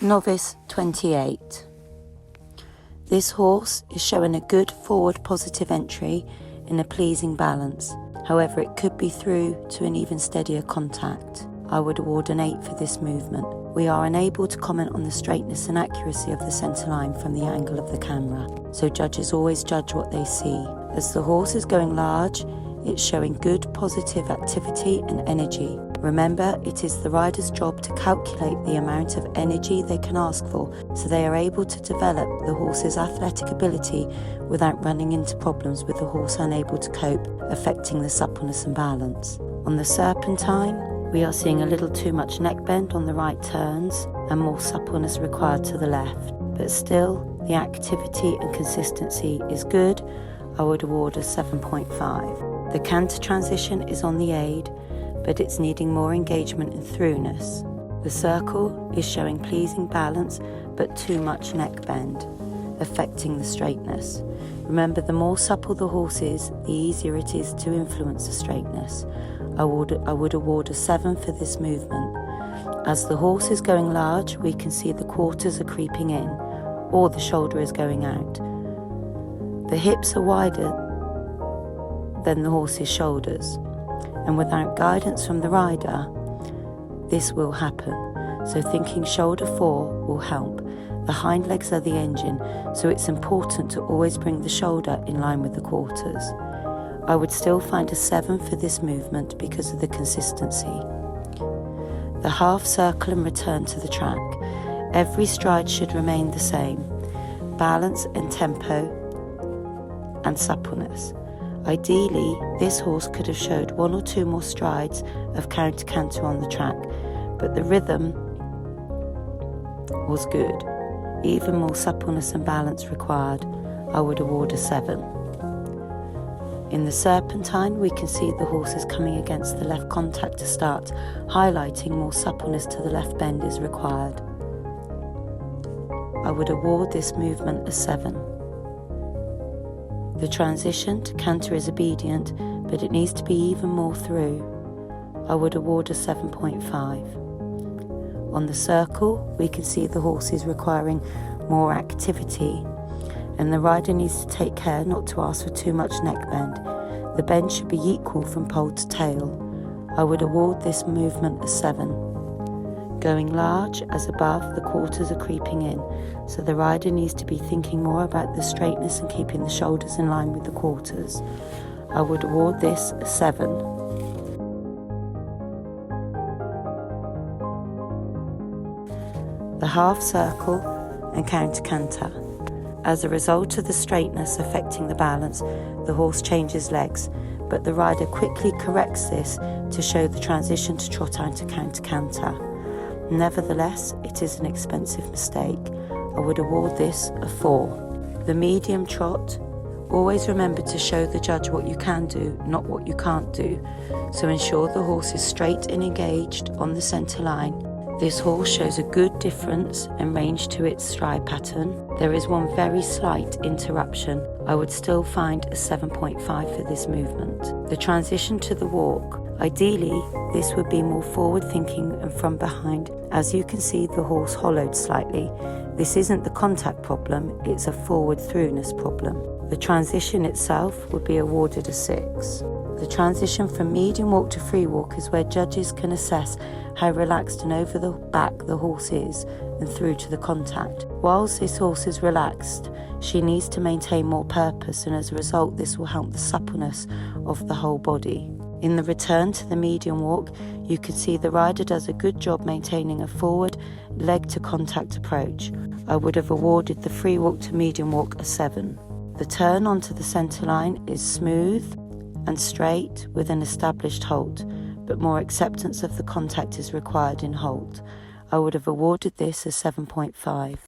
Novice 28. This horse is showing a good forward positive entry in a pleasing balance. However, it could be through to an even steadier contact. I would award an 8 for this movement. We are unable to comment on the straightness and accuracy of the centre line from the angle of the camera, so judges always judge what they see. As the horse is going large, it's showing good positive activity and energy. Remember, it is the rider's job to calculate the amount of energy they can ask for, so they are able to develop the horse's athletic ability without running into problems with the horse unable to cope, affecting the suppleness and balance. On the serpentine, we are seeing a little too much neck bend on the right turns and more suppleness required to the left, but still the activity and consistency is good. I would award a 7.5. The Canter Transition is on the aid, but it's needing more engagement and throughness. The circle is showing pleasing balance but too much neck bend, affecting the straightness. Remember, the more supple the horse is, the easier it is to influence the straightness. I would award a 7 for this movement. As the horse is going large, we can see the quarters are creeping in, or the shoulder is going out. The hips are wider than the horse's shoulders, and without guidance from the rider, this will happen. So thinking shoulder 4 will help. The hind legs are the engine, so it's important to always bring the shoulder in line with the quarters. I would still find a 7 for this movement because of the consistency. The half circle and return to the track. Every stride should remain the same. Balance and tempo and suppleness. Ideally, this horse could have showed 1 or 2 more strides of Canter on the track, but the rhythm was good. Even more suppleness and balance required. I would award a 7. In the serpentine, we can see the horse is coming against the left contact to start, highlighting more suppleness to the left bend is required. I would award this movement a 7. The transition to Canter is obedient, but it needs to be even more through. I would award a 7.5. On the circle, we can see the horse is requiring more activity, and the rider needs to take care not to ask for too much neck bend. The bend should be equal from pole to tail. I would award this movement a 7. Going large, as above, the quarters are creeping in, so the rider needs to be thinking more about the straightness and keeping the shoulders in line with the quarters. I would award this a 7. The half circle and Canta. As a result of the straightness affecting the balance, the horse changes legs, but the rider quickly corrects this to show the transition to Trot to Canta. Nevertheless, it is an expensive mistake. I would award this a 4. The medium trot. Always remember to show the judge what you can do, not what you can't do. So ensure the horse is straight and engaged on the centre line. This horse shows a good difference and range to its stride pattern. There is one very slight interruption. I would still find a 7.5 for this movement. The transition to the walk. Ideally, this would be more forward thinking and from behind. As you can see, the horse hollowed slightly. This isn't the contact problem, it's a forward throughness problem. The transition itself would be awarded a 6. The transition from medium walk to free walk is where judges can assess how relaxed and over the back the horse is and through to the contact. Whilst this horse is relaxed, she needs to maintain more purpose, and as a result this will help the suppleness of the whole body. In the return to the medium walk, you can see the rider does a good job maintaining a forward leg to contact approach. I would have awarded the free walk to medium walk a 7. The turn onto the centre line is smooth and straight with an established halt, but more acceptance of the contact is required in halt. I would have awarded this a 7.5.